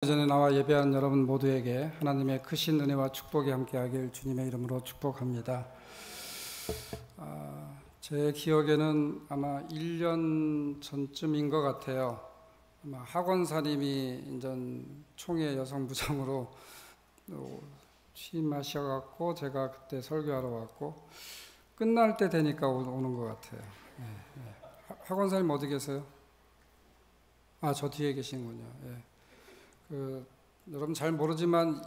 전에 나와 예배하는 여러분 모두에게 하나님의 크신 은혜와 축복이 함께하길 주님의 이름으로 축복합니다. 제 기억에는 아마 1년 전쯤인 것 같아요. 아마 학원사님이 인전 총회 여성부장으로 취임하셔갖고 제가 그때 설교하러 왔고 끝날 때 되니까 오는 것 같아요. 학원사님 어디 계세요? 저 뒤에 계시는군요. 여러분 잘 모르지만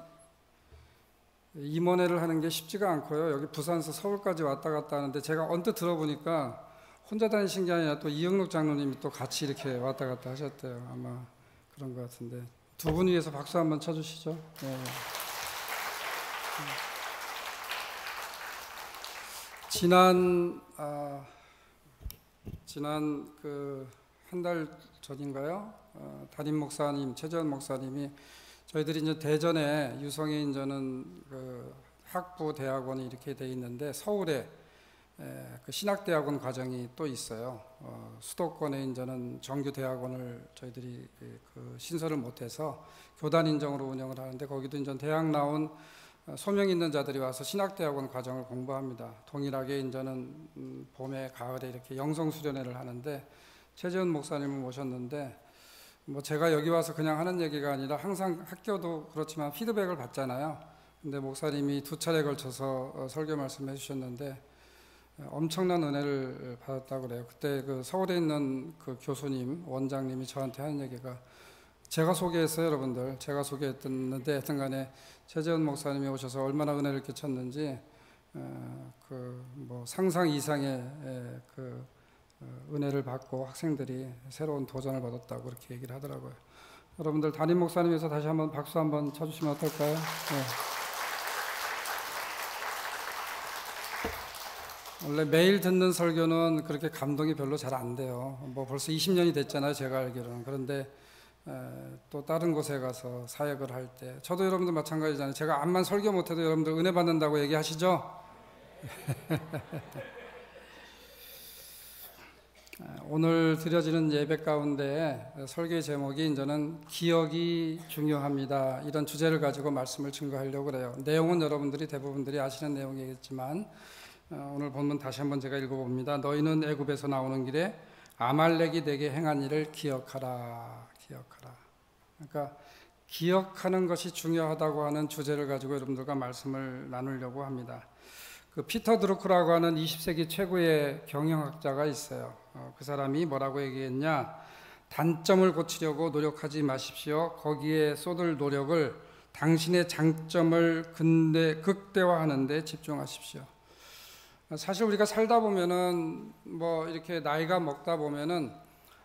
임원회를 하는 게 쉽지가 않고요. 여기 부산에서 서울까지 왔다 갔다 하는데 제가 언뜻 들어보니까 혼자 다니신 게 아니라 또 이영록 장로님이 또 같이 이렇게 왔다 갔다 하셨대요. 아마 그런 것 같은데 두 분 위해서 박수 한번 쳐주시죠. 지난 그 한 달 전인가요? 담임 목사님, 최재원 목사님이 저희들이 이제 대전에 유성에 이제는 그 학부 대학원이 이렇게 돼 있는데 서울에 그 신학대학원 과정이 또 있어요. 수도권에 이제는 정규 대학원을 저희들이 그 신설을 못해서 교단 인정으로 운영을 하는데 거기도 이제 대학 나온 소명 있는 자들이 와서 신학대학원 과정을 공부합니다. 동일하게 이제는 봄에 가을에 이렇게 영성수련회를 하는데 최재원 목사님을 모셨는데 뭐 제가 여기 와서 그냥 하는 얘기가 아니라 항상 학교도 그렇지만 피드백을 받잖아요. 근데 목사님이 두 차례에 걸쳐서 설교 말씀해 주셨는데 엄청난 은혜를 받았다고 그래요. 그때 그 서울에 있는 그 교수님, 원장님이 저한테 하는 얘기가 제가 소개했어요, 여러분들. 제가 소개했는데 하여튼 간에 최재원 목사님이 오셔서 얼마나 은혜를 끼쳤는지 그 뭐 상상 이상의 그 은혜를 받고 학생들이 새로운 도전을 받았다고 그렇게 얘기를 하더라고요. 여러분들 담임 목사님에서 다시 한번 박수 한번 쳐주시면 어떨까요? 원래 매일 듣는 설교는 그렇게 감동이 별로 잘 안 돼요. 뭐 벌써 20년이 됐잖아요, 제가 알기로는. 그런데 또 다른 곳에 가서 사역을 할 때 저도 여러분들 마찬가지잖아요. 제가 암만 설교 못해도 여러분들 은혜 받는다고 얘기하시죠? 오늘 드려지는 예배 가운데 설교의 제목이 이제는 기억이 중요합니다. 이런 주제를 가지고 말씀을 증거하려고 그래요. 내용은 여러분들이 대부분들이 아시는 내용이겠지만 오늘 본문 다시 한번 제가 읽어봅니다. 너희는 애굽에서 나오는 길에 아말렉이 내게 행한 일을 기억하라. 그러니까 기억하는 것이 중요하다고 하는 주제를 가지고 여러분들과 말씀을 나누려고 합니다. 그 피터 드루크라고 하는 20세기 최고의 경영학자가 있어요. 그 사람이 뭐라고 얘기했냐? 단점을 고치려고 노력하지 마십시오. 거기에 쏟을 노력을 당신의 장점을 극대화하는 데 집중하십시오. 사실 우리가 살다 보면은 뭐 이렇게 나이가 먹다 보면은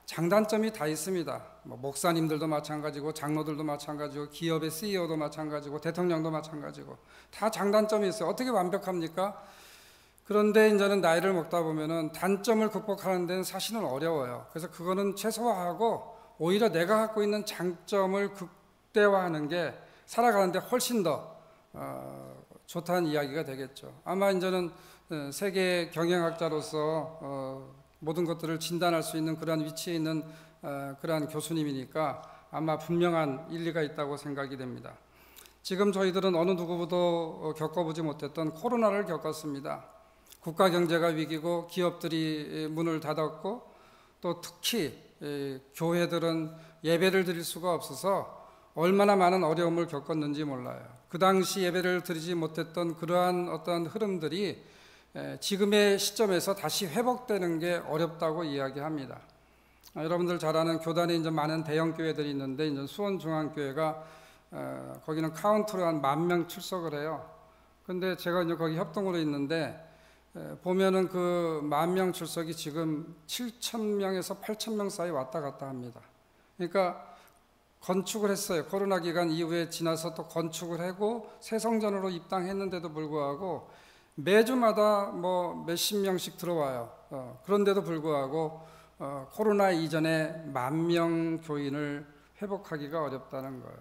장단점이 다 있습니다. 뭐 목사님들도 마찬가지고 장로들도 마찬가지고 기업의 CEO도 마찬가지고 대통령도 마찬가지고 다 장단점이 있어요. 어떻게 완벽합니까? 그런데 이제는 나이를 먹다 보면은 단점을 극복하는 데는 사실은 어려워요. 그래서 그거는 최소화하고 오히려 내가 갖고 있는 장점을 극대화하는 게 살아가는데 훨씬 더 좋다는 이야기가 되겠죠. 아마 이제는 세계 경영학자로서 모든 것들을 진단할 수 있는 그러한 위치에 있는 그러한 교수님이니까 아마 분명한 일리가 있다고 생각이 됩니다. 지금 저희들은 어느 누구보다 겪어보지 못했던 코로나를 겪었습니다. 국가 경제가 위기고 기업들이 문을 닫았고 또 특히 교회들은 예배를 드릴 수가 없어서 얼마나 많은 어려움을 겪었는지 몰라요. 그 당시 예배를 드리지 못했던 그러한 어떤 흐름들이 지금의 시점에서 다시 회복되는 게 어렵다고 이야기합니다. 여러분들 잘 아는 교단에 이제 많은 대형 교회들이 있는데 이제 수원중앙교회가 거기는 카운트로 한 10,000명 출석을 해요. 근데 제가 이제 거기 협동으로 있는데 보면은 그 10,000명 출석이 지금 7,000명에서 8,000명 사이 왔다 갔다 합니다. 그러니까 건축을 했어요. 코로나 기간 이후에 지나서 또 건축을 하고 새 성전으로 입당했는데도 불구하고 매주마다 뭐 몇십 명씩 들어와요. 그런데도 불구하고 코로나 이전에 10,000명 교인을 회복하기가 어렵다는 거예요.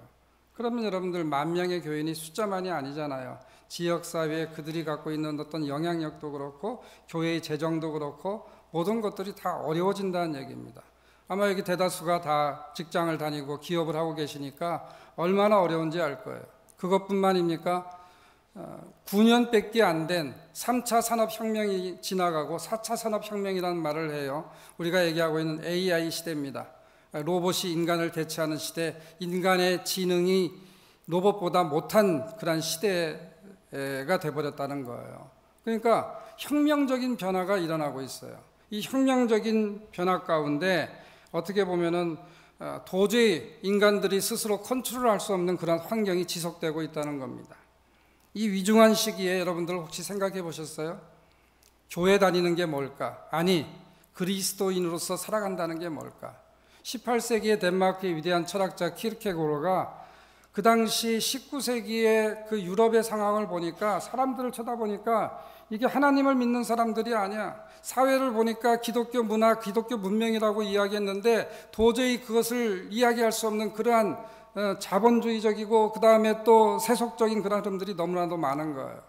그러면 여러분들 10,000명의 교인이 숫자만이 아니잖아요. 지역사회에 그들이 갖고 있는 어떤 영향력도 그렇고 교회의 재정도 그렇고 모든 것들이 다 어려워진다는 얘기입니다. 아마 여기 대다수가 다 직장을 다니고 기업을 하고 계시니까 얼마나 어려운지 알 거예요. 그것뿐만입니까? 9년밖에 안 된 3차 산업혁명이 지나가고 4차 산업혁명이라는 말을 해요. 우리가 얘기하고 있는 AI 시대입니다. 로봇이 인간을 대체하는 시대, 인간의 지능이 로봇보다 못한 그런 시대가 돼버렸다는 거예요. 그러니까 혁명적인 변화가 일어나고 있어요. 이 혁명적인 변화 가운데 어떻게 보면은 도저히 인간들이 스스로 컨트롤할 수 없는 그런 환경이 지속되고 있다는 겁니다. 이 위중한 시기에 여러분들 혹시 생각해 보셨어요? 교회 다니는 게 뭘까? 아니, 그리스도인으로서 살아간다는 게 뭘까? 18세기의 덴마크의 위대한 철학자 키르케고르가 그 당시 19세기의 그 유럽의 상황을 보니까, 사람들을 쳐다보니까 이게 하나님을 믿는 사람들이 아니야. 사회를 보니까 기독교 문화, 기독교 문명이라고 이야기했는데 도저히 그것을 이야기할 수 없는 그러한 자본주의적이고 그 다음에 또 세속적인 그런 흐름들이 너무나도 많은 거예요.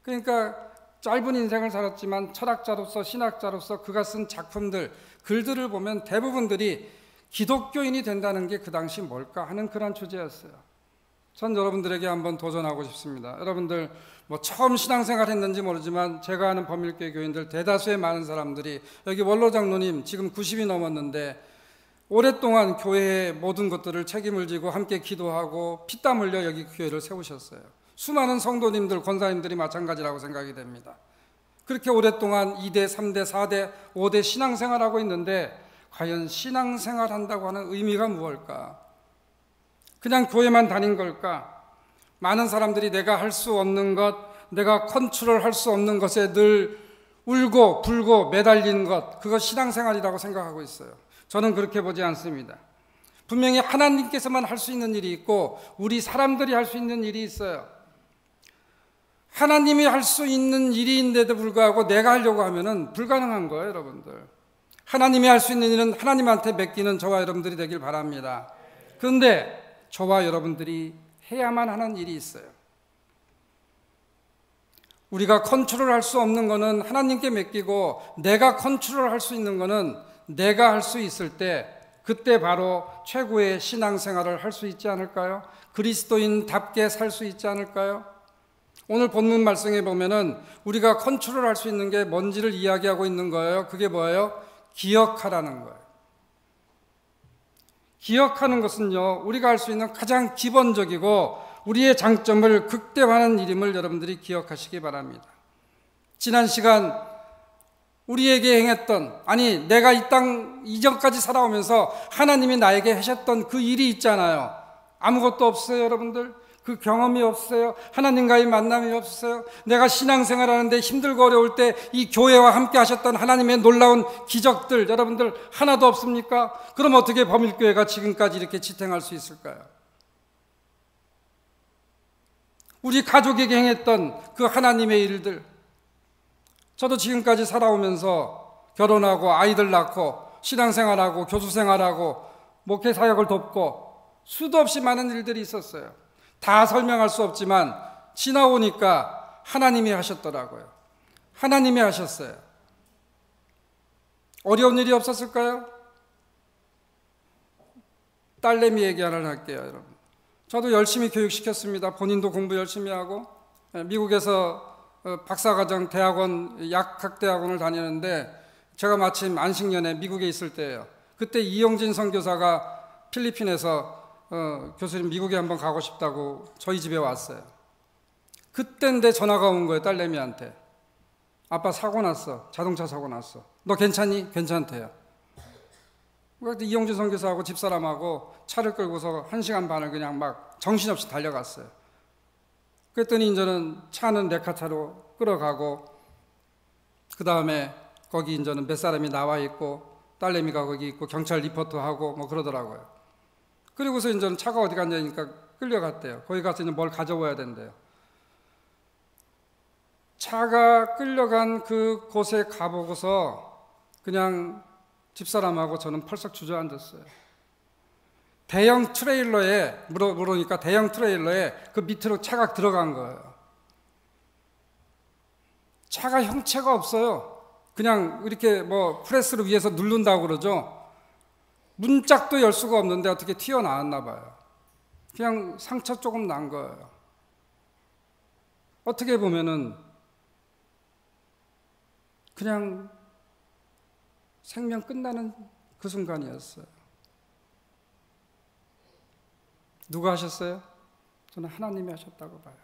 그러니까 짧은 인생을 살았지만 철학자로서 신학자로서 그가 쓴 작품들, 글들을 보면 대부분들이 기독교인이 된다는 게 그 당시 뭘까 하는 그런 주제였어요. 전 여러분들에게 한번 도전하고 싶습니다. 여러분들 뭐 처음 신앙생활 했는지 모르지만 제가 아는 범일교회 교인들 대다수의 많은 사람들이, 여기 원로장로님 지금 90이 넘었는데 오랫동안 교회의 모든 것들을 책임을 지고 함께 기도하고 피땀 흘려 여기 교회를 세우셨어요. 수많은 성도님들, 권사님들이 마찬가지라고 생각이 됩니다. 그렇게 오랫동안 2대, 3대, 4대, 5대 신앙생활하고 있는데 과연 신앙생활한다고 하는 의미가 무엇일까? 그냥 교회만 다닌 걸까? 많은 사람들이 내가 할 수 없는 것, 내가 컨트롤할 수 없는 것에 늘 울고 불고 매달리는 것, 그거 신앙생활이라고 생각하고 있어요. 저는 그렇게 보지 않습니다. 분명히 하나님께서만 할 수 있는 일이 있고 우리 사람들이 할 수 있는 일이 있어요. 하나님이 할 수 있는 일인데도 불구하고 내가 하려고 하면은 불가능한 거예요, 여러분들. 하나님이 할 수 있는 일은 하나님한테 맡기는 저와 여러분들이 되길 바랍니다. 그런데 저와 여러분들이 해야만 하는 일이 있어요. 우리가 컨트롤할 수 없는 거는 하나님께 맡기고 내가 컨트롤할 수 있는 거는 내가 할 수 있을 때, 그때 바로 최고의 신앙생활을 할 수 있지 않을까요? 그리스도인답게 살 수 있지 않을까요? 오늘 본문 말씀에 보면은 우리가 컨트롤할 수 있는 게 뭔지를 이야기하고 있는 거예요. 그게 뭐예요? 기억하라는 거예요. 기억하는 것은요, 우리가 할 수 있는 가장 기본적이고 우리의 장점을 극대화하는 일임을 여러분들이 기억하시기 바랍니다. 지난 시간 우리에게 행했던, 아니 내가 이 땅 이전까지 살아오면서 하나님이 나에게 하셨던 그 일이 있잖아요. 아무것도 없어요, 여러분들. 그 경험이 없어요. 하나님과의 만남이 없어요. 내가 신앙생활하는데 힘들고 어려울 때 이 교회와 함께 하셨던 하나님의 놀라운 기적들, 여러분들 하나도 없습니까? 그럼 어떻게 범일교회가 지금까지 이렇게 지탱할 수 있을까요? 우리 가족에게 행했던 그 하나님의 일들, 저도 지금까지 살아오면서 결혼하고 아이들 낳고 신앙생활하고 교수생활하고 목회사역을 돕고 수도 없이 많은 일들이 있었어요. 다 설명할 수 없지만 지나오니까 하나님이 하셨더라고요. 하나님이 하셨어요. 어려운 일이 없었을까요? 딸내미 얘기 하나 할게요, 여러분. 저도 열심히 교육시켰습니다. 본인도 공부 열심히 하고 미국에서 박사과정 대학원, 약학대학원을 다니는데 제가 마침 안식년에 미국에 있을 때예요. 그때 이용진 선교사가 필리핀에서 교수님 미국에 한번 가고 싶다고 저희 집에 왔어요. 그때인데 전화가 온 거예요, 딸내미한테. 아빠 사고 났어. 자동차 사고 났어. 너 괜찮니? 괜찮대요. 그래서 이용진 선교사하고 집사람하고 차를 끌고서 1시간 반을 그냥 막 정신없이 달려갔어요. 그랬더니 이제는 차는 레카차로 끌어가고 그 다음에 거기 이제는 몇 사람이 나와 있고 딸내미가 거기 있고 경찰 리포트하고 뭐 그러더라고요. 그리고서 이제는 차가 어디 갔냐니까 끌려갔대요. 거기 가서 이제 뭘 가져와야 된대요. 차가 끌려간 그 곳에 가보고서 그냥 집사람하고 저는 펄썩 주저앉았어요. 대형 트레일러에 물으니까 대형 트레일러에 그 밑으로 차가 들어간 거예요. 차가 형체가 없어요. 그냥 이렇게 뭐 프레스를 위해서 누른다고 그러죠. 문짝도 열 수가 없는데 어떻게 튀어나왔나 봐요. 그냥 상처 조금 난 거예요. 어떻게 보면은 그냥 생명 끝나는 그 순간이었어요. 누가 하셨어요? 저는 하나님이 하셨다고 봐요.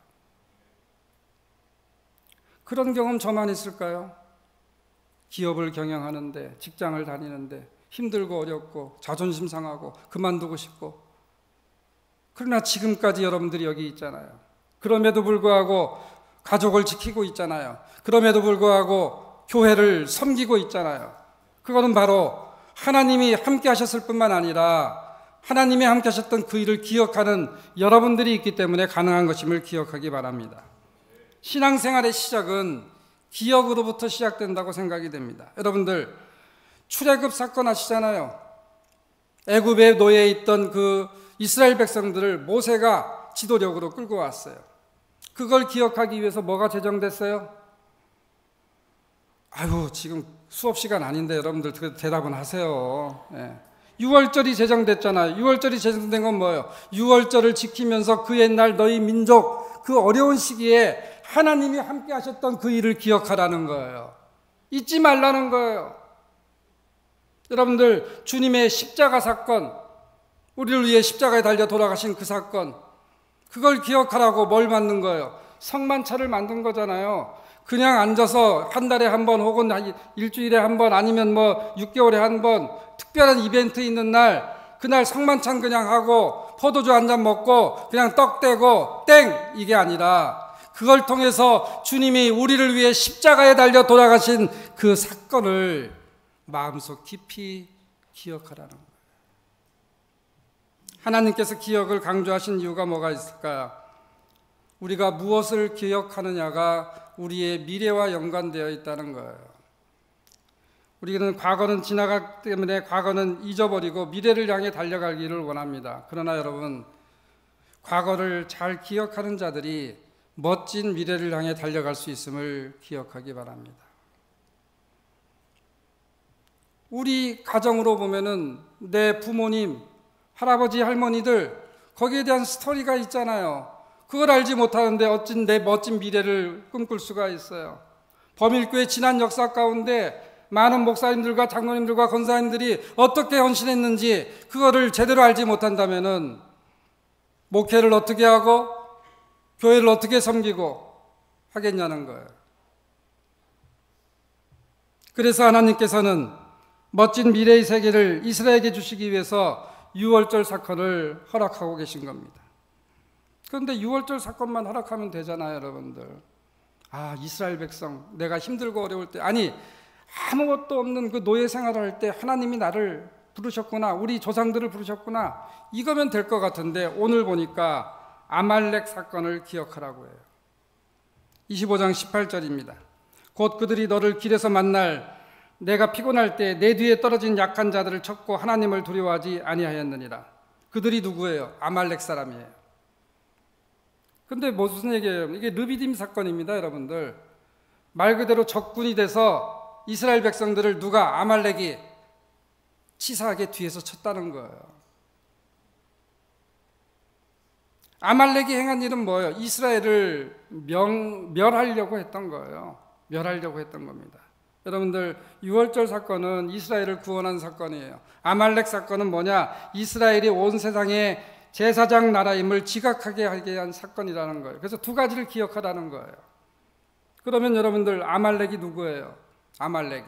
그런 경험 저만 있을까요? 기업을 경영하는데, 직장을 다니는데 힘들고 어렵고 자존심 상하고 그만두고 싶고, 그러나 지금까지 여러분들이 여기 있잖아요. 그럼에도 불구하고 가족을 지키고 있잖아요. 그럼에도 불구하고 교회를 섬기고 있잖아요. 그거는 바로 하나님이 함께 하셨을 뿐만 아니라 하나님이 함께 하셨던 그 일을 기억하는 여러분들이 있기 때문에 가능한 것임을 기억하기 바랍니다. 신앙생활의 시작은 기억으로부터 시작된다고 생각이 됩니다. 여러분들 출애굽 사건 아시잖아요. 애굽에 노예에 있던 그 이스라엘 백성들을 모세가 지도력으로 끌고 왔어요. 그걸 기억하기 위해서 뭐가 제정됐어요? 아유, 지금 수업 시간 아닌데 여러분들 대답은 하세요. 네. 유월절이 제정됐잖아요. 유월절이 제정된 건 뭐예요? 유월절을 지키면서 그 옛날 너희 민족 그 어려운 시기에 하나님이 함께 하셨던 그 일을 기억하라는 거예요. 잊지 말라는 거예요. 여러분들 주님의 십자가 사건, 우리를 위해 십자가에 달려 돌아가신 그 사건, 그걸 기억하라고 뭘 만든 거예요? 성만찬을 만든 거잖아요. 그냥 앉아서 한 달에 한 번 혹은 일주일에 한 번 아니면 뭐 6개월에 한 번 특별한 이벤트 있는 날, 그날 성만찬 그냥 하고 포도주 한 잔 먹고 그냥 떡 떼고 땡! 이게 아니라 그걸 통해서 주님이 우리를 위해 십자가에 달려 돌아가신 그 사건을 마음속 깊이 기억하라는 거예요. 하나님께서 기억을 강조하신 이유가 뭐가 있을까요? 우리가 무엇을 기억하느냐가 우리의 미래와 연관되어 있다는 거예요. 우리는 과거는 지나갔기 때문에 과거는 잊어버리고 미래를 향해 달려가기를 원합니다. 그러나 여러분, 과거를 잘 기억하는 자들이 멋진 미래를 향해 달려갈 수 있음을 기억하기 바랍니다. 우리 가정으로 보면은 내 부모님, 할아버지, 할머니들 거기에 대한 스토리가 있잖아요. 그걸 알지 못하는데 어찌 내 멋진 미래를 꿈꿀 수가 있어요. 범일교회 지난 역사 가운데 많은 목사님들과 장로님들과 권사님들이 어떻게 헌신했는지 그거를 제대로 알지 못한다면은 목회를 어떻게 하고 교회를 어떻게 섬기고 하겠냐는 거예요. 그래서 하나님께서는 멋진 미래의 세계를 이스라엘에게 주시기 위해서 유월절 사건을 허락하고 계신 겁니다. 그런데 유월절 사건만 허락하면 되잖아요, 여러분들. 아, 이스라엘 백성, 내가 힘들고 어려울 때, 아니 아무것도 없는 그 노예 생활을 할 때 하나님이 나를 부르셨구나, 우리 조상들을 부르셨구나, 이거면 될 것 같은데 오늘 보니까 아말렉 사건을 기억하라고 해요. 25장 18절입니다. 곧 그들이 너를 길에서 만날 내가 피곤할 때 내 뒤에 떨어진 약한 자들을 쳤고 하나님을 두려워하지 아니하였느니라. 그들이 누구예요? 아말렉 사람이에요. 근데 무슨 얘기예요? 이게 르비딤 사건입니다, 여러분들. 말 그대로 적군이 돼서 이스라엘 백성들을 누가, 아말렉이 치사하게 뒤에서 쳤다는 거예요. 아말렉이 행한 일은 뭐예요? 이스라엘을 멸하려고 했던 거예요. 멸하려고 했던 겁니다. 여러분들, 유월절 사건은 이스라엘을 구원한 사건이에요. 아말렉 사건은 뭐냐? 이스라엘이 온 세상에 제사장 나라임을 지각하게 하게 한 사건이라는 거예요. 그래서 두 가지를 기억하라는 거예요. 그러면 여러분들, 아말렉이 누구예요? 아말렉이,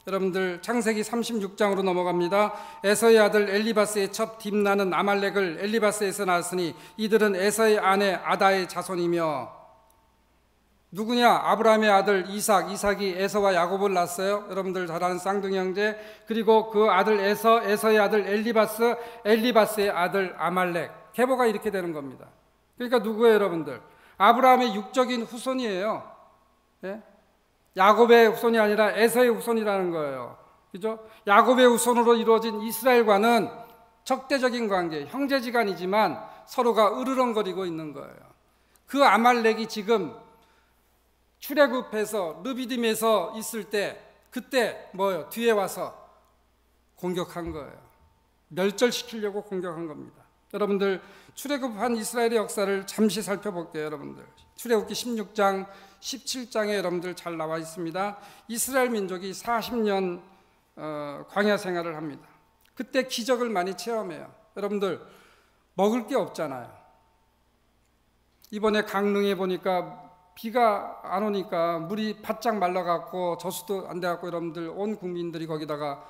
여러분들 창세기 36장으로 넘어갑니다. 에서의 아들 엘리바스의 첩 딥나는 아말렉을 엘리바스에서 낳았으니 이들은 에서의 아내 아다의 자손이며, 누구냐? 아브라함의 아들 이삭, 이삭이 에서와 야곱을 낳았어요. 여러분들 잘 아는 쌍둥이 형제. 그리고 그 아들 에서, 에서의 아들 엘리바스, 엘리바스의 아들 아말렉. 계보가 이렇게 되는 겁니다. 그러니까 누구예요, 여러분들? 아브라함의 육적인 후손이에요. 예? 야곱의 후손이 아니라 에서의 후손이라는 거예요. 그죠? 야곱의 후손으로 이루어진 이스라엘과는 적대적인 관계, 형제지간이지만 서로가 으르렁거리고 있는 거예요. 그 아말렉이 지금 출애굽해서 르비딤에서 있을 때, 그때 뭐예요? 뒤에 와서 공격한 거예요. 멸절시키려고 공격한 겁니다. 여러분들 출애굽한 이스라엘의 역사를 잠시 살펴볼게요. 여러분들 출애굽기 16장 17장에 여러분들 잘 나와 있습니다. 이스라엘 민족이 40년 광야 생활을 합니다. 그때 기적을 많이 체험해요. 여러분들 먹을 게 없잖아요. 이번에 강릉에 보니까 비가 안 오니까 물이 바짝 말라갖고 저수도 안 돼갖고 여러분들 온 국민들이 거기다가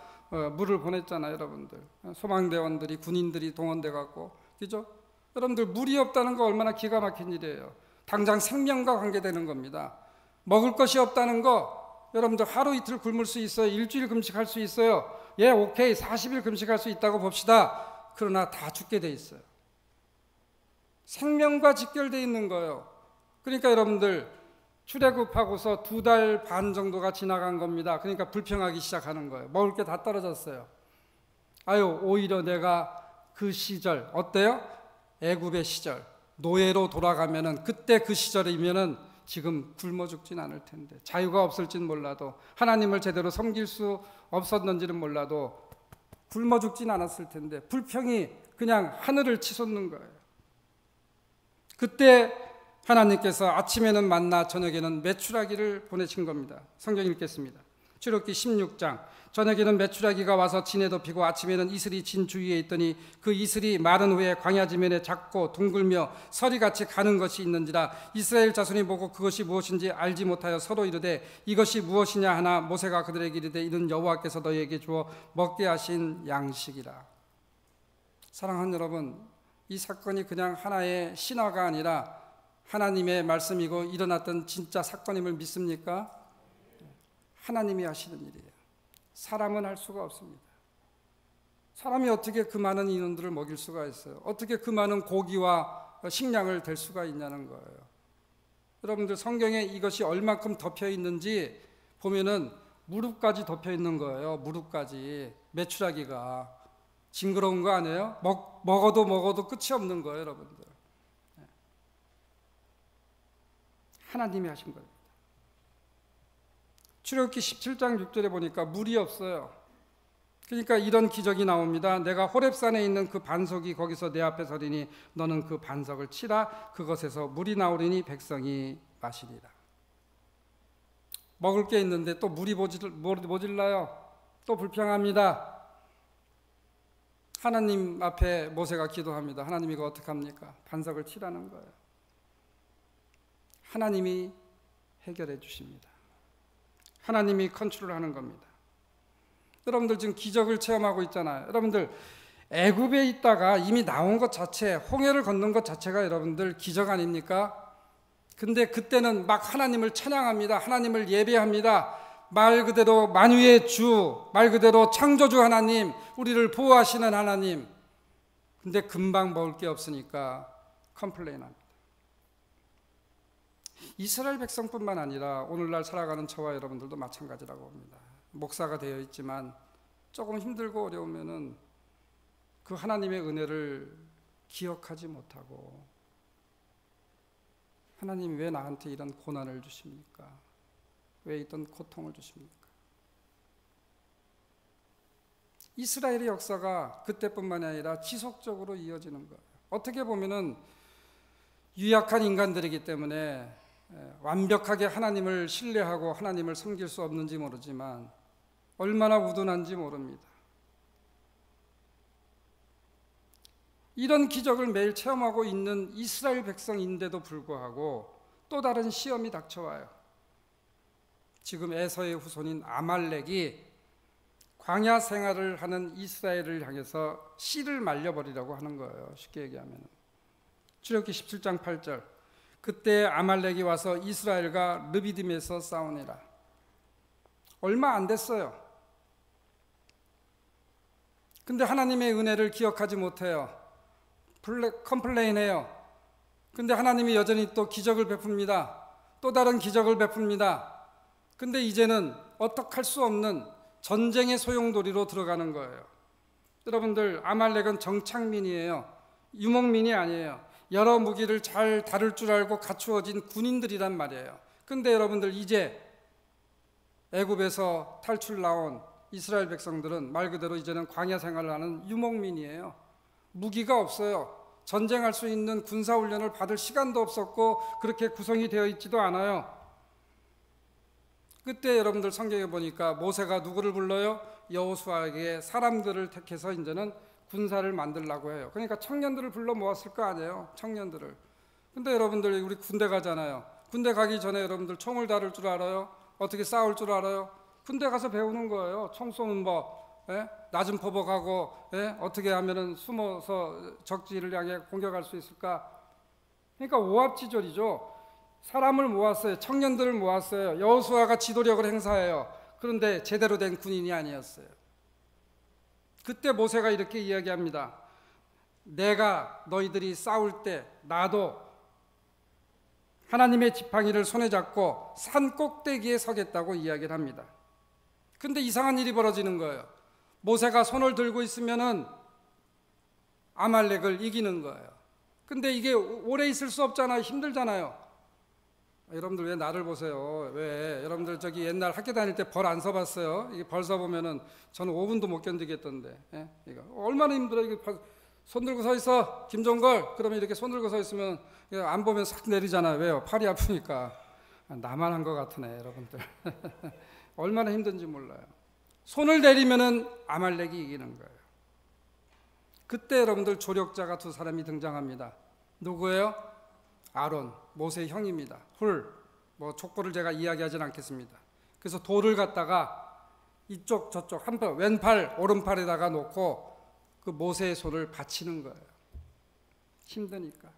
물을 보냈잖아요. 여러분들 소망대원들이 군인들이 동원돼갖고 그죠? 여러분들 물이 없다는 거 얼마나 기가 막힌 일이에요. 당장 생명과 관계되는 겁니다. 먹을 것이 없다는 거 여러분들 하루 이틀 굶을 수 있어요. 일주일 금식할 수 있어요. 예, 오케이 40일 금식할 수 있다고 봅시다. 그러나 다 죽게 돼 있어요. 생명과 직결되어 있는 거예요. 그러니까 여러분들 출애굽하고서 2달 반 정도가 지나간 겁니다. 그러니까 불평하기 시작하는 거예요. 먹을 게 다 떨어졌어요. 아유, 오히려 내가 그 시절 어때요? 애굽의 시절 노예로 돌아가면은 그때 그 시절이면은 지금 굶어 죽진 않을 텐데, 자유가 없을진 몰라도, 하나님을 제대로 섬길 수 없었는지는 몰라도 굶어 죽진 않았을 텐데 불평이 그냥 하늘을 치솟는 거예요. 그때 하나님께서 아침에는 만나 저녁에는 메추라기를 보내신 겁니다. 성경 읽겠습니다. 출애굽기 16장 저녁에는 메추라기가 와서 진에 덮이고 아침에는 이슬이 진 주위에 있더니 그 이슬이 마른 후에 광야 지면에 작고 둥글며 서리같이 가는 것이 있는지라. 이스라엘 자손이 보고 그것이 무엇인지 알지 못하여 서로 이르되 이것이 무엇이냐 하나 모세가 그들에게 이르되 이는 여호와께서 너희에게 주어 먹게 하신 양식이라. 사랑하는 여러분, 이 사건이 그냥 하나의 신화가 아니라 하나님의 말씀이고 일어났던 진짜 사건임을 믿습니까? 하나님이 하시는 일이에요. 사람은 할 수가 없습니다. 사람이 어떻게 그 많은 인원들을 먹일 수가 있어요? 어떻게 그 많은 고기와 식량을 댈 수가 있냐는 거예요. 여러분들 성경에 이것이 얼만큼 덮여 있는지 보면은 무릎까지 덮여 있는 거예요. 무릎까지. 메추라기가 징그러운 거 아니에요? 먹어도 끝이 없는 거예요, 여러분들. 하나님이 하신 겁니다. 출애굽기 17장 6절에 보니까 물이 없어요. 그러니까 이런 기적이 나옵니다. 내가 호렙산에 있는 그 반석이 거기서 내 앞에 서리니 너는 그 반석을 치라. 그것에서 물이 나오리니 백성이 마시리라. 먹을 게 있는데 또 물이 모질라요. 또 불평합니다. 하나님 앞에 모세가 기도합니다. 하나님 이거 어떡합니까? 반석을 치라는 거예요. 하나님이 해결해 주십니다. 하나님이 컨트롤하는 겁니다. 여러분들 지금 기적을 체험하고 있잖아요. 여러분들 애굽에 있다가 이미 나온 것 자체, 홍해를 건넌 것 자체가 여러분들 기적 아닙니까? 근데 그때는 막 하나님을 찬양합니다. 하나님을 예배합니다. 말 그대로 만유의 주, 말 그대로 창조주 하나님, 우리를 보호하시는 하나님. 근데 금방 먹을 게 없으니까 컴플레인합니다. 이스라엘 백성뿐만 아니라 오늘날 살아가는 저와 여러분들도 마찬가지라고 봅니다. 목사가 되어 있지만 조금 힘들고 어려우면은 그 하나님의 은혜를 기억하지 못하고 하나님 왜 나한테 이런 고난을 주십니까? 왜 이런 고통을 주십니까? 이스라엘의 역사가 그때뿐만이 아니라 지속적으로 이어지는 거예요. 어떻게 보면은 유약한 인간들이기 때문에 완벽하게 하나님을 신뢰하고 하나님을 섬길 수 없는지 모르지만 얼마나 우둔한지 모릅니다. 이런 기적을 매일 체험하고 있는 이스라엘 백성인데도 불구하고 또 다른 시험이 닥쳐와요. 지금 에서의 후손인 아말렉이 광야 생활을 하는 이스라엘을 향해서 씨를 말려버리려고 하는 거예요. 쉽게 얘기하면 출애굽기 17장 8절 그때 아말렉이 와서 이스라엘과 르비딤에서 싸우니라. 얼마 안 됐어요. 근데 하나님의 은혜를 기억하지 못해요. 컴플레인해요. 근데 하나님이 여전히 또 기적을 베풉니다. 또 다른 기적을 베풉니다. 근데 이제는 어떡할 수 없는 전쟁의 소용돌이로 들어가는 거예요. 여러분들 아말렉은 정착민이에요. 유목민이 아니에요. 여러 무기를 잘 다룰 줄 알고 갖추어진 군인들이란 말이에요. 근데 여러분들 이제 애굽에서 탈출 나온 이스라엘 백성들은 말 그대로 이제는 광야 생활을 하는 유목민이에요. 무기가 없어요. 전쟁할 수 있는 군사훈련을 받을 시간도 없었고 그렇게 구성이 되어 있지도 않아요. 그때 여러분들 성경에 보니까 모세가 누구를 불러요? 여호수아에게 사람들을 택해서 이제는 군사를 만들라고 해요. 그러니까 청년들을 불러 모았을 거 아니에요. 청년들을. 근데 여러분들 우리 군대 가잖아요. 군대 가기 전에 여러분들 총을 다룰 줄 알아요? 어떻게 싸울 줄 알아요? 군대 가서 배우는 거예요. 총 쏘는 법, 낮은 포복하고, 어떻게 하면은 숨어서 적지를 향해 공격할 수 있을까? 그러니까 오합지졸이죠. 사람을 모았어요. 청년들을 모았어요. 여호수아가 지도력을 행사해요. 그런데 제대로 된 군인이 아니었어요. 그때 모세가 이렇게 이야기합니다. 내가 너희들이 싸울 때 나도 하나님의 지팡이를 손에 잡고 산 꼭대기에 서겠다고 이야기를 합니다. 근데 이상한 일이 벌어지는 거예요. 모세가 손을 들고 있으면은 아말렉을 이기는 거예요. 근데 이게 오래 있을 수 없잖아요. 힘들잖아요. 여러분들 왜 나를 보세요? 왜? 여러분들 저기 옛날 학교 다닐 때 벌 안 써봤어요? 이게 벌 써보면은 저는 5분도 못 견디겠던데. 이거 얼마나 힘들어. 이게 손 들고 서 있어. 김종걸. 그러면 이렇게 손 들고 서 있으면 안 보면 싹 내리잖아요. 왜요? 팔이 아프니까. 나만 한 것 같으네, 여러분들. 얼마나 힘든지 몰라요. 손을 내리면은 아말렉이 이기는 거예요. 그때 여러분들 조력자가 두 사람이 등장합니다. 누구예요? 아론, 모세의 형입니다. 훌, 족보를 제가 이야기하진 않겠습니다. 그래서 돌을 갖다가 이쪽 저쪽 한편 왼팔 오른팔에다가 놓고 그 모세의 손을 받치는 거예요. 힘드니까.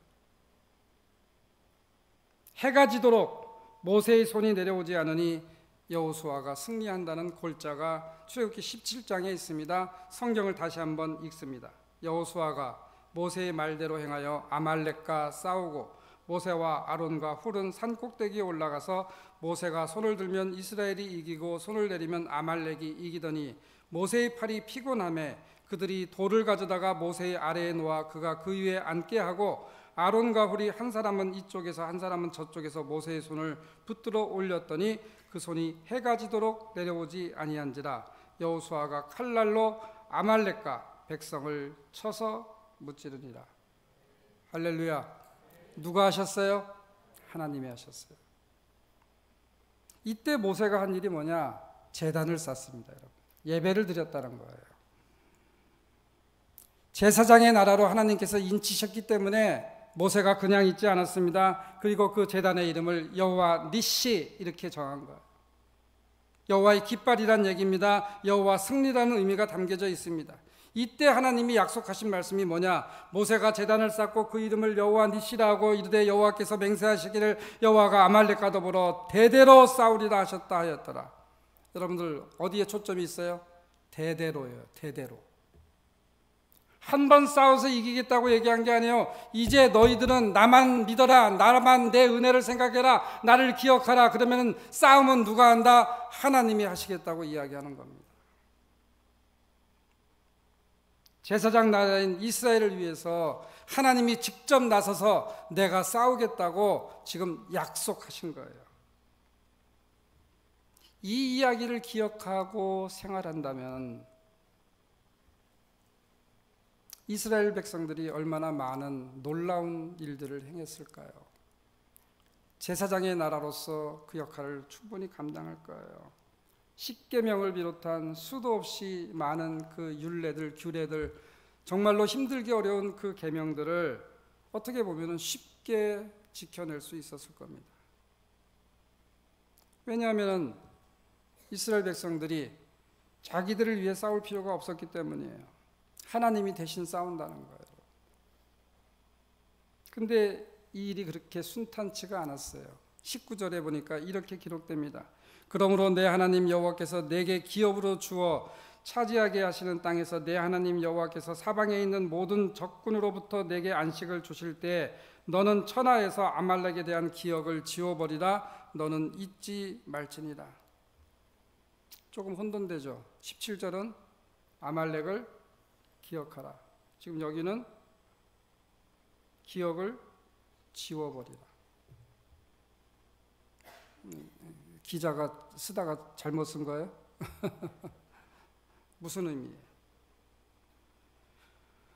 해가 지도록 모세의 손이 내려오지 않으니 여호수아가 승리한다는 골자가 출애굽기 17장에 있습니다. 성경을 다시 한번 읽습니다. 여호수아가 모세의 말대로 행하여 아말렉과 싸우고 모세와 아론과 훌은 산 꼭대기에 올라가서 모세가 손을 들면 이스라엘이 이기고 손을 내리면 아말렉이 이기더니 모세의 팔이 피곤하매 그들이 돌을 가져다가 모세의 아래에 놓아 그가 그 위에 앉게 하고 아론과 훌이 한 사람은 이쪽에서 한 사람은 저쪽에서 모세의 손을 붙들어 올렸더니 그 손이 해가 지도록 내려오지 아니한지라. 여호수아가 칼날로 아말렉과 백성을 쳐서 무찌르니라. 할렐루야. 누가 하셨어요? 하나님이 하셨어요. 이때 모세가 한 일이 뭐냐? 제단을 쌓습니다, 여러분. 예배를 드렸다는 거예요. 제사장의 나라로 하나님께서 인치셨기 때문에 모세가 그냥 있지 않았습니다. 그리고 그 제단의 이름을 여호와 니시 이렇게 정한 거예요. 여호와의 깃발이란 얘기입니다. 여호와 승리라는 의미가 담겨져 있습니다. 이때 하나님이 약속하신 말씀이 뭐냐? 모세가 제단을 쌓고 그 이름을 여호와 니시라고 이르되 여호와께서 맹세하시기를 여호와가 아말렉과 더불어 대대로 싸우리라 하셨다 하였더라. 여러분들 어디에 초점이 있어요? 대대로예요. 대대로. 한 번 싸워서 이기겠다고 얘기한 게 아니에요. 이제 너희들은 나만 믿어라. 나만 내 은혜를 생각해라. 나를 기억하라. 그러면 싸움은 누가 한다? 하나님이 하시겠다고 이야기하는 겁니다. 제사장 나라인 이스라엘을 위해서 하나님이 직접 나서서 내가 싸우겠다고 지금 약속하신 거예요. 이 이야기를 기억하고 생활한다면 이스라엘 백성들이 얼마나 많은 놀라운 일들을 행했을까요? 제사장의 나라로서 그 역할을 충분히 감당할 거예요. 십계명을 비롯한 수도 없이 많은 그 율례들, 규례들, 정말로 힘들게 어려운 그 계명들을 어떻게 보면 쉽게 지켜낼 수 있었을 겁니다. 왜냐하면 이스라엘 백성들이 자기들을 위해 싸울 필요가 없었기 때문이에요. 하나님이 대신 싸운다는 거예요. 근데 이 일이 그렇게 순탄치가 않았어요. 19절에 보니까 이렇게 기록됩니다. 그러므로 내 하나님 여호와께서 내게 기업으로 주어 차지하게 하시는 땅에서 내 하나님 여호와께서 사방에 있는 모든 적군으로부터 내게 안식을 주실 때 너는 천하에서 아말렉에 대한 기억을 지워버리라. 너는 잊지 말지니라. 조금 혼돈되죠. 17절은 아말렉을 기억하라. 지금 여기는 기억을 지워버리라. 기자가 쓰다가 잘못 쓴 거예요? 무슨 의미예요?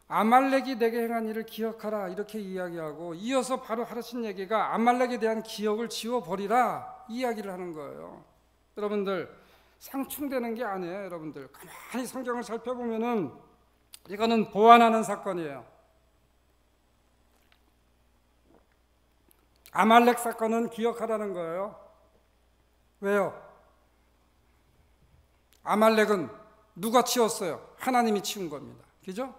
아말렉이 내게 행한 일을 기억하라 이렇게 이야기하고 이어서 바로 하신 얘기가 아말렉에 대한 기억을 지워버리라 이야기를 하는 거예요. 여러분들 상충되는 게 아니에요. 여러분들 가만히 성경을 살펴보면은 이거는 보완하는 사건이에요. 아말렉 사건은 기억하라는 거예요. 왜요? 아말렉은 누가 치웠어요? 하나님이 치운 겁니다. 그죠?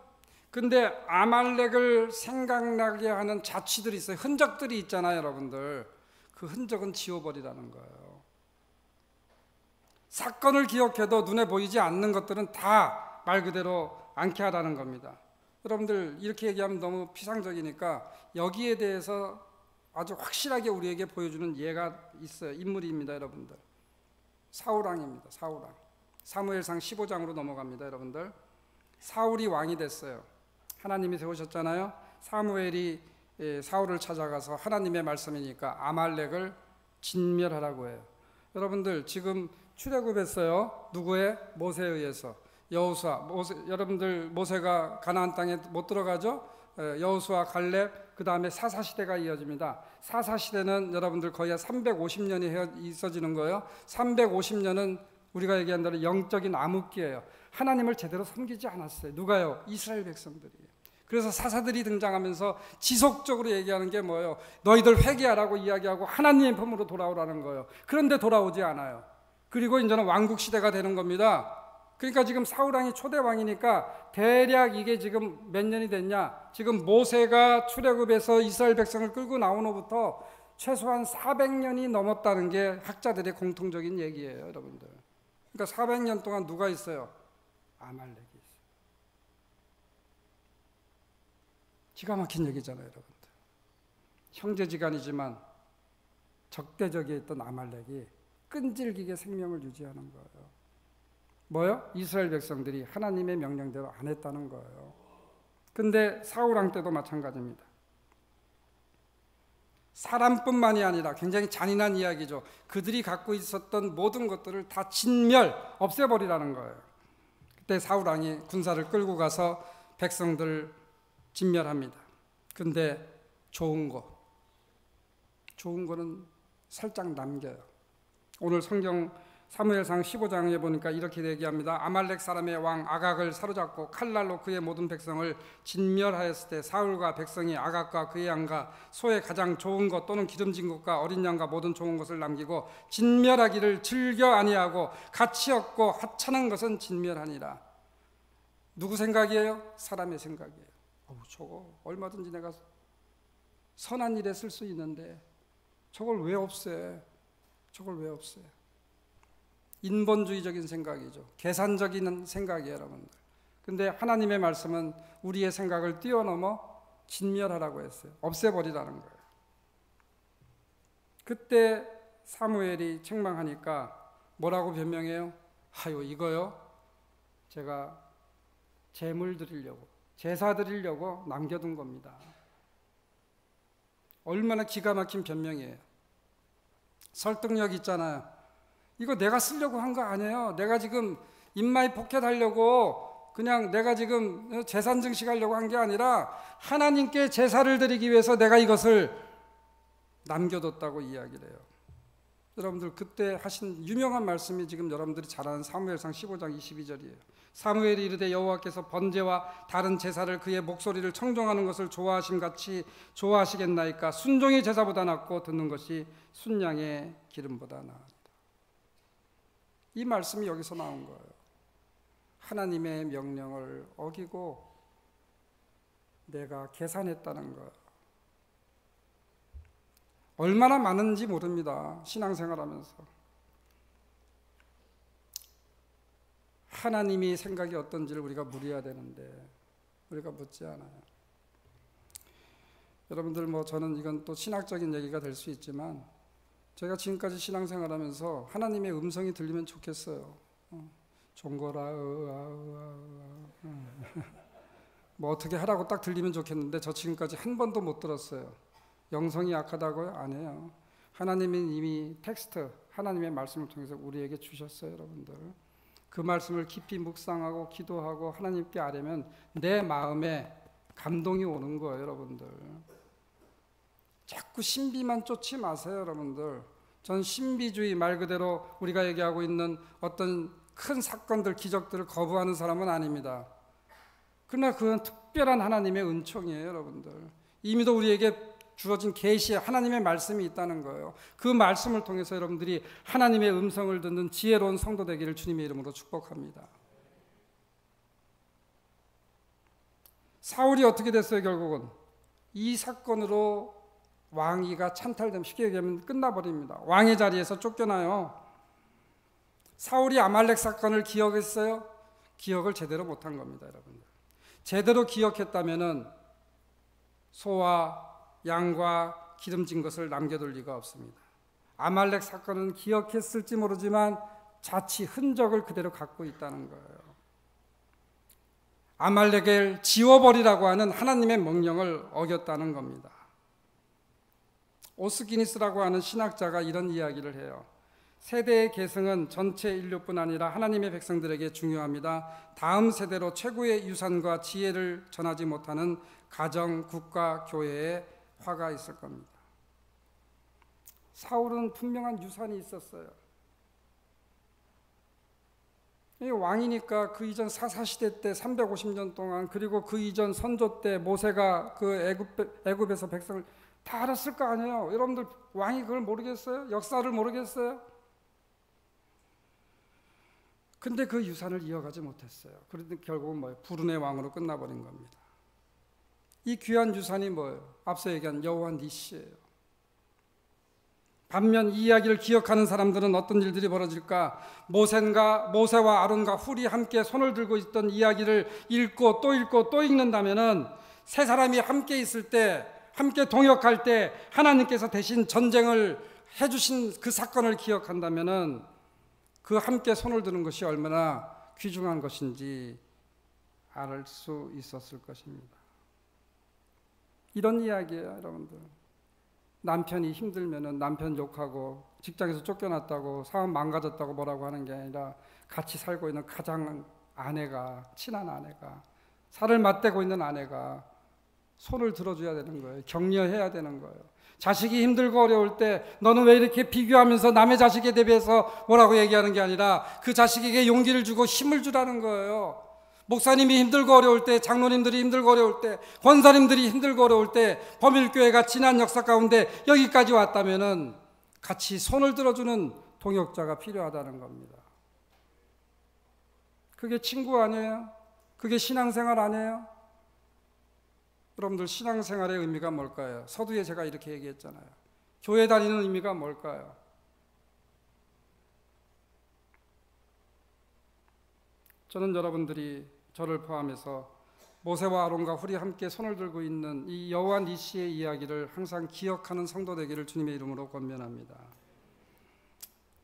근데 아말렉을 생각나게 하는 자취들이 있어요. 흔적들이 있잖아요, 여러분들. 그 흔적은 지워버리라는 거예요. 사건을 기억해도 눈에 보이지 않는 것들은 다 말 그대로 않게 하라는 겁니다. 여러분들 이렇게 얘기하면 너무 피상적이니까 여기에 대해서 아주 확실하게 우리에게 보여주는 예가 있어요. 인물입니다, 여러분들. 사울왕입니다. 사울왕. 사무엘상 15장으로 넘어갑니다, 여러분들. 사울이 왕이 됐어요. 하나님이 세우셨잖아요. 사무엘이 사울을 찾아가서 하나님의 말씀이니까 아말렉을 진멸하라고 해요. 여러분들 지금 출애굽했어요. 누구의? 모세에 의해서. 여호수아, 여러분들 모세가 가나안 땅에 못 들어가죠? 여호수아, 갈렙, 그 다음에 사사시대가 이어집니다. 사사시대는 여러분들 거의 350년이 있어지는 거예요. 350년은 우리가 얘기한 대로 영적인 암흑기예요. 하나님을 제대로 섬기지 않았어요. 누가요? 이스라엘 백성들이에요. 그래서 사사들이 등장하면서 지속적으로 얘기하는 게 뭐예요? 너희들 회개하라고 이야기하고 하나님의 품으로 돌아오라는 거예요. 그런데 돌아오지 않아요. 그리고 이제는 왕국 시대가 되는 겁니다. 그러니까 지금 사울왕이 초대 왕이니까 대략 이게 지금 몇 년이 됐냐? 지금 모세가 출애굽해서 이스라엘 백성을 끌고 나온 후부터 최소한 400년이 넘었다는 게 학자들의 공통적인 얘기예요, 여러분들. 그러니까 400년 동안 누가 있어요? 아말렉이 있어요. 기가 막힌 얘기잖아요, 여러분들. 형제지간이지만 적대적에 있던 아말렉이 끈질기게 생명을 유지하는 거예요. 뭐요? 이스라엘 백성들이 하나님의 명령대로 안 했다는 거예요. 근데 사울왕 때도 마찬가지입니다. 사람뿐만이 아니라 굉장히 잔인한 이야기죠. 그들이 갖고 있었던 모든 것들을 다 진멸, 없애버리라는 거예요. 그때 사울왕이 군사를 끌고 가서 백성들 진멸합니다. 근데 좋은 거는 살짝 남겨요. 오늘 성경 사무엘상 15장에 보니까 이렇게 얘기합니다. 아말렉 사람의 왕 아각을 사로잡고 칼날로 그의 모든 백성을 진멸하였을 때 사울과 백성이 아각과 그의 양과 소의 가장 좋은 것 또는 기름진 것과 어린 양과 모든 좋은 것을 남기고 진멸하기를 즐겨 아니하고 가치 없고 하찮은 것은 진멸하니라. 누구 생각이에요? 사람의 생각이에요. 저거 얼마든지 내가 선한 일에 쓸 수 있는데 저걸 왜 없애? 저걸 왜 없애? 인본주의적인 생각이죠. 계산적인 생각이에요, 여러분들. 근데 하나님의 말씀은 우리의 생각을 뛰어넘어 진멸하라고 했어요. 없애버리라는 거예요. 그때 사무엘이 책망하니까 뭐라고 변명해요? 이거요? 제가 제물 드리려고, 제사 드리려고 남겨둔 겁니다. 얼마나 기가 막힌 변명이에요. 설득력 있잖아요. 이거 내가 쓰려고 한 거 아니에요. 내가 지금 인마이 포켓하려고 그냥 내가 지금 재산 증식하려고 한 게 아니라 하나님께 제사를 드리기 위해서 내가 이것을 남겨뒀다고 이야기를 해요. 여러분들 그때 하신 유명한 말씀이 지금 여러분들이 잘 아는 사무엘상 15장 22절이에요. 사무엘이 이르되 여호와께서 번제와 다른 제사를 그의 목소리를 청종하는 것을 좋아하심같이 좋아하시겠나이까. 순종이 제사보다 낫고 듣는 것이 순양의 기름보다 나으리라. 이 말씀이 여기서 나온 거예요. 하나님의 명령을 어기고 내가 계산했다는 거예요. 얼마나 많은지 모릅니다. 신앙생활하면서. 하나님이 생각이 어떤지를 우리가 물어야 되는데 우리가 묻지 않아요. 여러분들 저는 이건 또 신학적인 얘기가 될 수 있지만 제가 지금까지 신앙생활하면서 하나님의 음성이 들리면 좋겠어요. 종거라 뭐 어떻게 하라고 딱 들리면 좋겠는데 저 지금까지 한 번도 못 들었어요. 영성이 약하다고요? 아니에요. 하나님이 이미 텍스트, 하나님의 말씀을 통해서 우리에게 주셨어요, 여러분들. 그 말씀을 깊이 묵상하고 기도하고 하나님께 아뢰면 내 마음에 감동이 오는 거예요, 여러분들. 자꾸 신비만 쫓지 마세요, 여러분들. 전 신비주의, 말 그대로 우리가 얘기하고 있는 어떤 큰 사건들, 기적들을 거부하는 사람은 아닙니다. 그러나 그건 특별한 하나님의 은총이에요, 여러분들. 이미도 우리에게 주어진 계시에 하나님의 말씀이 있다는 거예요. 그 말씀을 통해서 여러분들이 하나님의 음성을 듣는 지혜로운 성도 되기를 주님의 이름으로 축복합니다. 사울이 어떻게 됐어요, 결국은? 이 사건으로 왕위가 찬탈되면, 쉽게 얘기하면 끝나버립니다. 왕의 자리에서 쫓겨나요. 사울이 아말렉 사건을 기억했어요? 기억을 제대로 못한 겁니다, 여러분들. 제대로 기억했다면은 소와 양과 기름진 것을 남겨둘 리가 없습니다. 아말렉 사건은 기억했을지 모르지만 자칫 흔적을 그대로 갖고 있다는 거예요. 아말렉을 지워버리라고 하는 하나님의 명령을 어겼다는 겁니다. 오스기니스라고 하는 신학자가 이런 이야기를 해요. 세대의 계승은 전체 인류뿐 아니라 하나님의 백성들에게 중요합니다. 다음 세대로 최고의 유산과 지혜를 전하지 못하는 가정, 국가, 교회에 화가 있을 겁니다. 사울은 분명한 유산이 있었어요. 왕이니까 그 이전 사사시대 때 350년 동안, 그리고 그 이전 선조 때 모세가 그 애굽에서 백성을 다 알았을 거 아니에요. 여러분들, 왕이 그걸 모르겠어요? 역사를 모르겠어요? 근데 그 유산을 이어가지 못했어요. 그런데 결국은 뭐예요? 불운의 왕으로 끝나버린 겁니다. 이 귀한 유산이 뭐예요? 앞서 얘기한 여호와 니시예요. 반면 이 이야기를 기억하는 사람들은 어떤 일들이 벌어질까? 모세와 아론과 훌이 함께 손을 들고 있던 이야기를 읽고 또 읽는다면은, 세 사람이 함께 있을 때, 함께 동역할 때 하나님께서 대신 전쟁을 해주신 그 사건을 기억한다면은 그 함께 손을 드는 것이 얼마나 귀중한 것인지 알 수 있었을 것입니다. 이런 이야기예요, 여러분들. 남편이 힘들면은 남편 욕하고, 직장에서 쫓겨났다고, 사업 망가졌다고 뭐라고 하는 게 아니라, 같이 살고 있는 가장 아내가, 친한 아내가, 살을 맞대고 있는 아내가 손을 들어줘야 되는 거예요. 격려해야 되는 거예요. 자식이 힘들고 어려울 때 너는 왜 이렇게 비교하면서 남의 자식에 대비해서 뭐라고 얘기하는 게 아니라 그 자식에게 용기를 주고 힘을 주라는 거예요. 목사님이 힘들고 어려울 때, 장로님들이 힘들고 어려울 때, 권사님들이 힘들고 어려울 때, 범일교회가 지난 역사 가운데 여기까지 왔다면은 같이 손을 들어주는 동역자가 필요하다는 겁니다. 그게 친구 아니에요? 그게 신앙생활 아니에요? 여러분들, 신앙생활의 의미가 뭘까요? 서두에 제가 이렇게 얘기했잖아요. 교회 다니는 의미가 뭘까요? 저는 여러분들이 저를 포함해서 모세와 아론과 훌이 함께 손을 들고 있는 이 여호와 니시의 이야기를 항상 기억하는 성도 되기를 주님의 이름으로 권면합니다.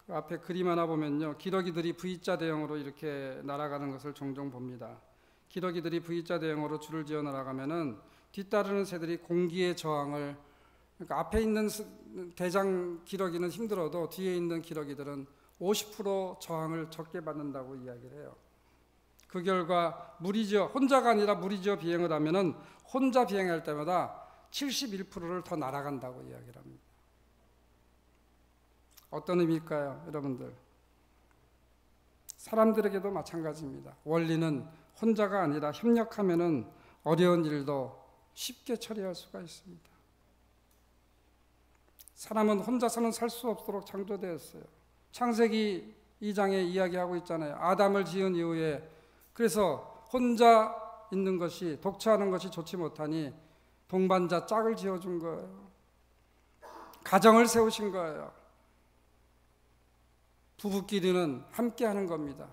그 앞에 그림 하나 보면요, 기러기들이 V자 대형으로 이렇게 날아가는 것을 종종 봅니다. 기러기들이 V자 대형으로 줄을 지어 날아가면은 뒤따르는 새들이 공기의 저항을, 그러니까 앞에 있는 대장 기러기는 힘들어도 뒤에 있는 기러기들은 50% 저항을 적게 받는다고 이야기를 해요. 그 결과 혼자가 아니라 무리지어 비행을 하면은 혼자 비행할 때마다 71%를 더 날아간다고 이야기를 합니다. 어떤 의미일까요, 여러분들? 사람들에게도 마찬가지입니다. 원리는 혼자가 아니라 협력하면은 어려운 일도 쉽게 처리할 수가 있습니다. 사람은 혼자서는 살 수 없도록 창조되었어요. 창세기 2장에 이야기하고 있잖아요. 아담을 지은 이후에, 그래서 혼자 있는 것이, 독처하는 것이 좋지 못하니 동반자 짝을 지어준 거예요. 가정을 세우신 거예요. 부부끼리는 함께 하는 겁니다.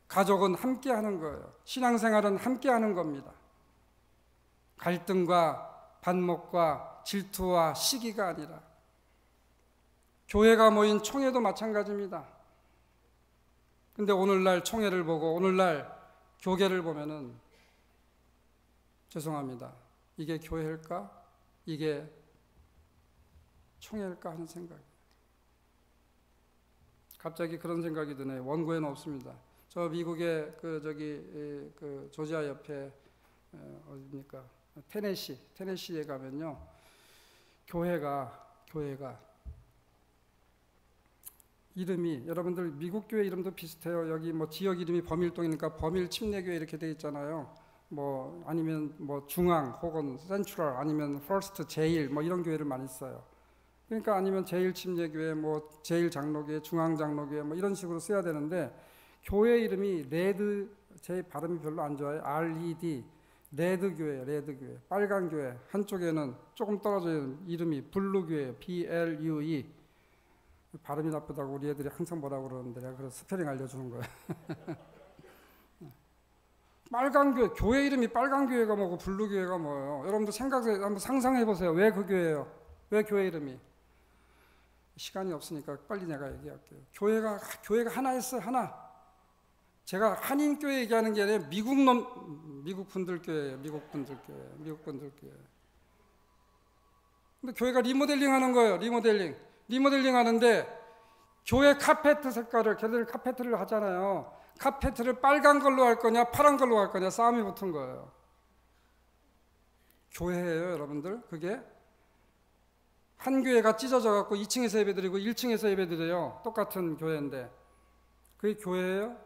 가족은 함께 하는 거예요. 신앙생활은 함께 하는 겁니다. 갈등과 반목과 질투와 시기가 아니라, 교회가 모인 총회도 마찬가지입니다. 근데 오늘날 총회를 보고 오늘날 교계를 보면은 죄송합니다. 이게 교회일까? 이게 총회일까 하는 생각이에요. 갑자기 그런 생각이 드네요. 원고에는 없습니다. 저 미국의 그 조지아 옆에 어디입니까? 테네시에 가면요, 교회가 이름이, 여러분들 미국 교회 이름도 비슷해요. 여기 뭐 지역 이름이 범일동이니까 범일 침례교회 이렇게 돼 있잖아요. 뭐 아니면 뭐 중앙 혹은 센트럴 아니면 퍼스트 제일 뭐 이런 교회를 많이 써요. 그러니까 아니면 제일 침례교회, 뭐 제일 장로교회, 중앙 장로교회 뭐 이런 식으로 써야 되는데, 교회 이름이 레드, 제 발음이 별로 안 좋아요. RED, 레드 교회예요. 레드 교회, 빨간 교회. 한쪽에는 조금 떨어져 있는 이름이 블루 교회예요. BLUE. 발음이 나쁘다고 우리 애들이 항상 뭐라고 그러는데 내가 그래서 스페링 알려주는 거예요. 빨간 교회 이름이 빨간 교회가 뭐고 블루 교회가 뭐예요? 여러분들 한번 상상해 보세요. 왜 그 교회예요? 왜 교회 이름이? 시간이 없으니까 빨리 내가 얘기할게요. 교회가 하나였어요. 하나. 제가 한인 교회 얘기하는 게 아니라 미국 분들 교회예요. 미국 분들 교회. 근데 교회가 리모델링 하는 거예요. 리모델링 하는데, 교회 카페트 색깔을, 걔들 카페트를 하잖아요. 카페트를 빨간 걸로 할 거냐 파란 걸로 할 거냐 싸움이 붙은 거예요. 교회예요, 여러분들. 그게 한 교회가 찢어져 갖고 2층에서 예배드리고 1층에서 예배드려요. 똑같은 교회인데 그게 교회예요?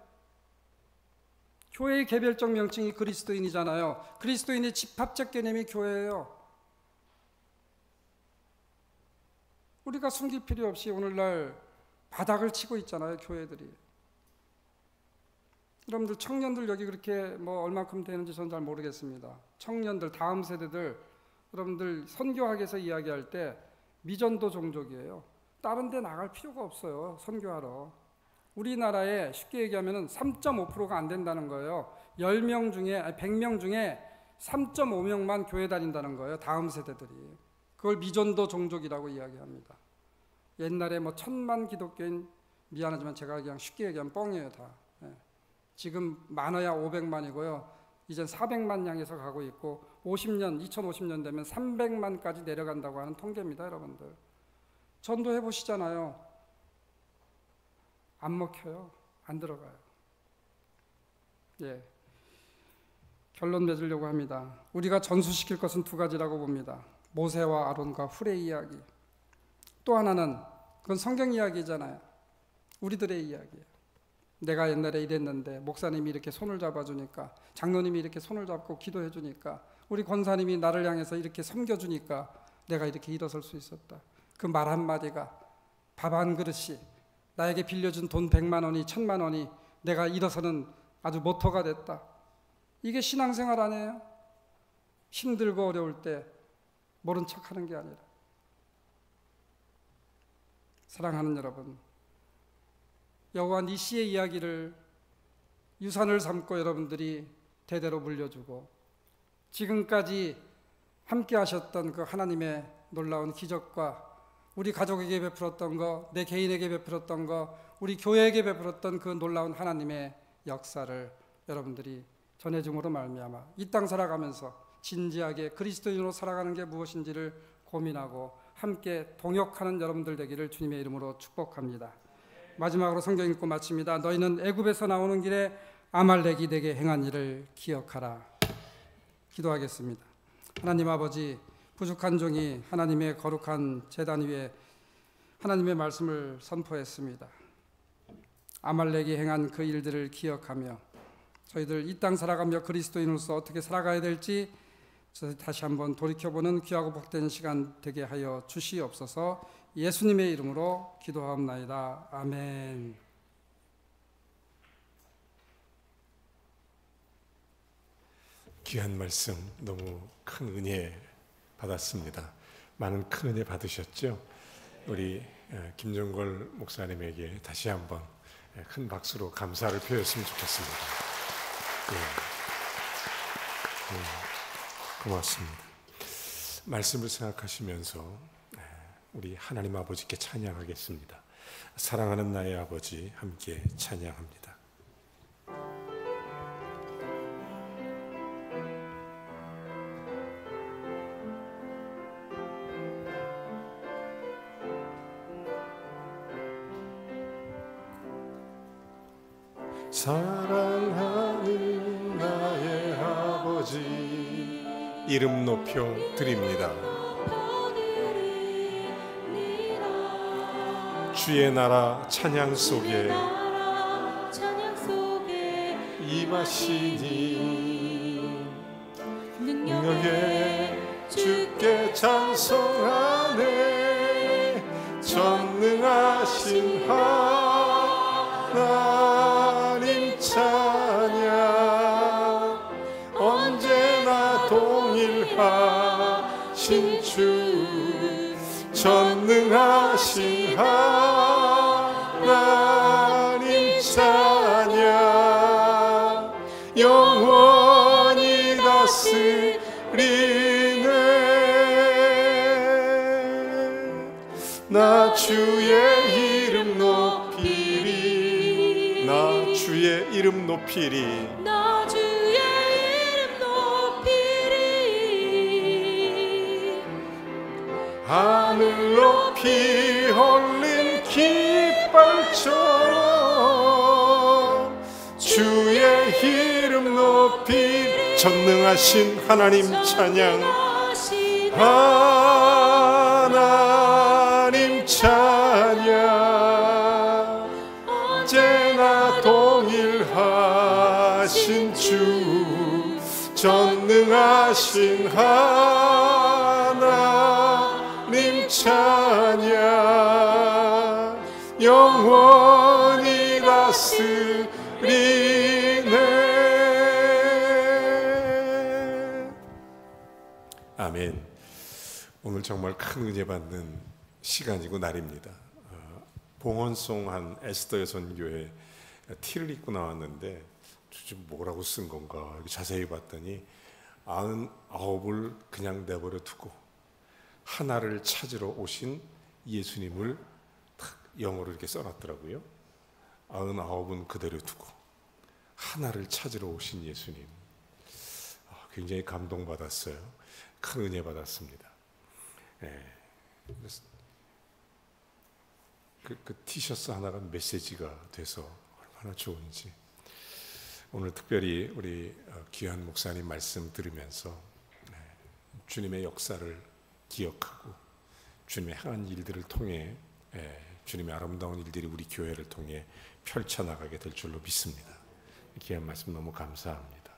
교회의 개별적 명칭이 그리스도인이잖아요. 그리스도인의 집합적 개념이 교회예요. 우리가 숨길 필요 없이 오늘날 바닥을 치고 있잖아요, 교회들이. 여러분들 청년들 여기 그렇게 뭐 얼마큼 되는지 저는 잘 모르겠습니다. 청년들, 다음 세대들, 여러분들 선교학에서 이야기할 때 미전도 종족이에요. 다른 데 나갈 필요가 없어요, 선교하러. 우리나라에 쉽게 얘기하면 3.5%가 안 된다는 거예요. 100명 중에 3.5명만 교회 다닌다는 거예요, 다음 세대들이. 그걸 미전도 종족이라고 이야기합니다. 옛날에 뭐 1000만 기독교인, 미안하지만 제가 그냥 쉽게 얘기하면 뻥이에요, 다. 지금 많아야 500만이고요. 이젠 400만 향해서 가고 있고 2050년 되면 300만까지 내려간다고 하는 통계입니다, 여러분들. 전도해 보시잖아요. 안 먹혀요. 안 들어가요. 예. 결론 맺으려고 합니다. 우리가 전수시킬 것은 두 가지라고 봅니다. 모세와 아론과 훌의 이야기. 또 하나는 그건 성경 이야기잖아요. 우리들의 이야기예요. 내가 옛날에 이랬는데 목사님이 이렇게 손을 잡아주니까, 장로님이 이렇게 손을 잡고 기도해주니까, 우리 권사님이 나를 향해서 이렇게 섬겨주니까 내가 이렇게 일어설 수 있었다. 그 말 한마디가, 밥 한 그릇이, 나에게 빌려준 돈 100만 원이 1000만 원이 내가 일어서는 아주 모토가 됐다. 이게 신앙생활 아니에요? 힘들고 어려울 때 모른 척하는 게 아니라. 사랑하는 여러분, 여호와 니시의 이야기를 유산을 삼고 여러분들이 대대로 물려주고, 지금까지 함께 하셨던 그 하나님의 놀라운 기적과 우리 가족에게 베풀었던 거, 내 개인에게 베풀었던 거, 우리 교회에게 베풀었던 그 놀라운 하나님의 역사를 여러분들이 전해줌으로 말미암아 이 땅 살아가면서 진지하게 그리스도인으로 살아가는 게 무엇인지를 고민하고 함께 동역하는 여러분들 되기를 주님의 이름으로 축복합니다. 마지막으로 성경 읽고 마칩니다. 너희는 애굽에서 나오는 길에 아말렉이 내게 행한 일을 기억하라. 기도하겠습니다. 하나님 아버지, 부족한 종이 하나님의 거룩한 제단 위에 하나님의 말씀을 선포했습니다. 아말렉이 행한 그 일들을 기억하며 저희들 이 땅 살아가며 그리스도인으로서 어떻게 살아가야 될지 다시 한번 돌이켜보는 귀하고 복된 시간 되게 하여 주시옵소서. 예수님의 이름으로 기도하옵나이다. 아멘. 귀한 말씀, 너무 큰 은혜 받았습니다. 많은 큰 은혜 받으셨죠? 우리 김정걸 목사님에게 다시 한번 큰 박수로 감사를 표했으면 좋겠습니다. 고맙습니다. 말씀을 생각하시면서 우리 하나님 아버지께 찬양하겠습니다. 사랑하는 나의 아버지, 함께 찬양합니다. 사랑하는 나의 아버지 이름 높여 드립니다. 주의 나라 찬양 속에 임하시니 능력에 주께 찬송하네. 전능하신 하나님 찬양 언제나 동일하신 주 전능하신 하나님 찬양 영원히 다스리네. 나 주의 이름 높이리. 나 주의 이름 높이리. 나 주의 이름 높이리. 하늘 높이 홀린 깃발처럼 주의 이름 높이 전능하신 하나님 찬양 하나님 찬양 언제나 동일하신 주 전능하신 하나님 찬양 영원히 다스리네. 아멘. 오늘 정말 큰 은혜 받는 시간이고 날입니다. 봉헌송 한 에스더 여선교회 티를 입고 나왔는데 지금 뭐라고 쓴 건가 자세히 봤더니 99을 그냥 내버려 두고 하나를 찾으러 오신 예수님을 딱 영어로 이렇게 써놨더라고요. 99은 그대로 두고 하나를 찾으러 오신 예수님. 굉장히 감동받았어요. 큰 은혜 받았습니다. 그 티셔츠 하나가 메시지가 돼서 얼마나 좋은지. 오늘 특별히 우리 귀한 목사님 말씀 들으면서 주님의 역사를 기억하고 주님의 행한 일들을 통해 주님의 아름다운 일들이 우리 교회를 통해 펼쳐나가게 될 줄로 믿습니다. 귀한 말씀 너무 감사합니다.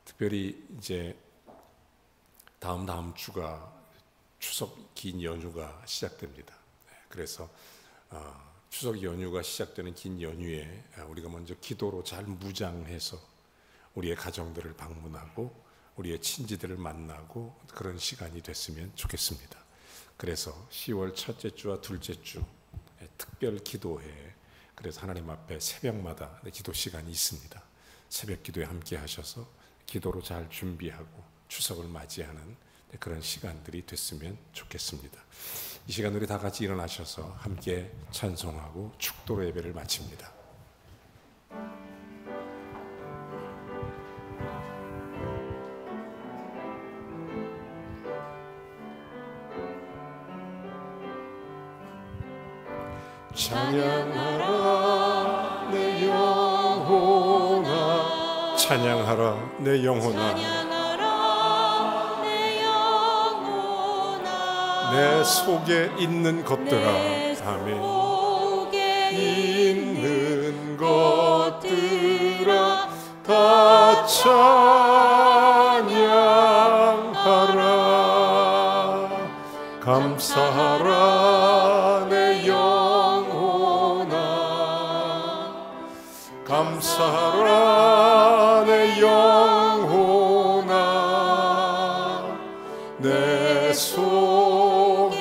특별히 이제 다음 주가 추석 긴 연휴가 시작됩니다. 그래서 추석 연휴가 시작되는 긴 연휴에 우리가 먼저 기도로 잘 무장해서 우리의 가정들을 방문하고 우리의 친지들을 만나고 그런 시간이 됐으면 좋겠습니다. 그래서 10월 첫째 주와 둘째 주 특별 기도회, 그래서 하나님 앞에 새벽마다 기도 시간이 있습니다. 새벽 기도에 함께 하셔서 기도로 잘 준비하고 추석을 맞이하는 그런 시간들이 됐으면 좋겠습니다. 이 시간 우리 다 같이 일어나셔서 함께 찬송하고 축도로 예배를 마칩니다. 찬양하라 내 영혼아 찬양하라 내 영혼아 내 속에 있는 것들아 아멘 있는 것들아 다 찬양하라 감사하라 내 영혼아 감사하라 내 영혼아 내 속에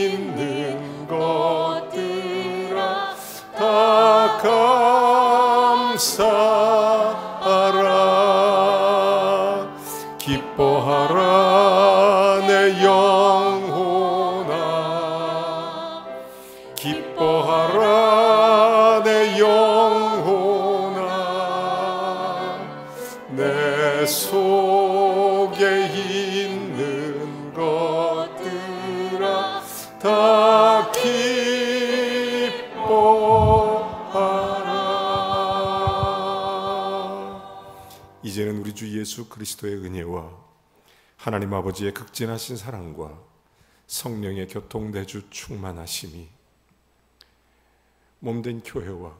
있는 것들아 다 감사하라 기뻐하라 내 영혼아 기뻐하라 내 영혼아 내 속에 있는 것들아 다 기뻐하라 이제는 우리 주 예수 그리스도의 은혜와 하나님 아버지의 극진하신 사랑과 성령의 교통대주 충만하심이 몸된 교회와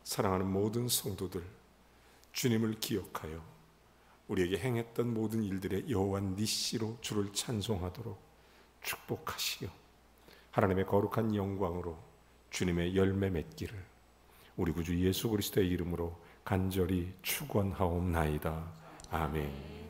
사랑하는 모든 성도들, 주님을 기억하여 우리에게 행했던 모든 일들의 여호와 니시로 주를 찬송하도록 축복하시어 하나님의 거룩한 영광으로 주님의 열매 맺기를 우리 구주 예수 그리스도의 이름으로 간절히 축원하옵나이다. 아멘.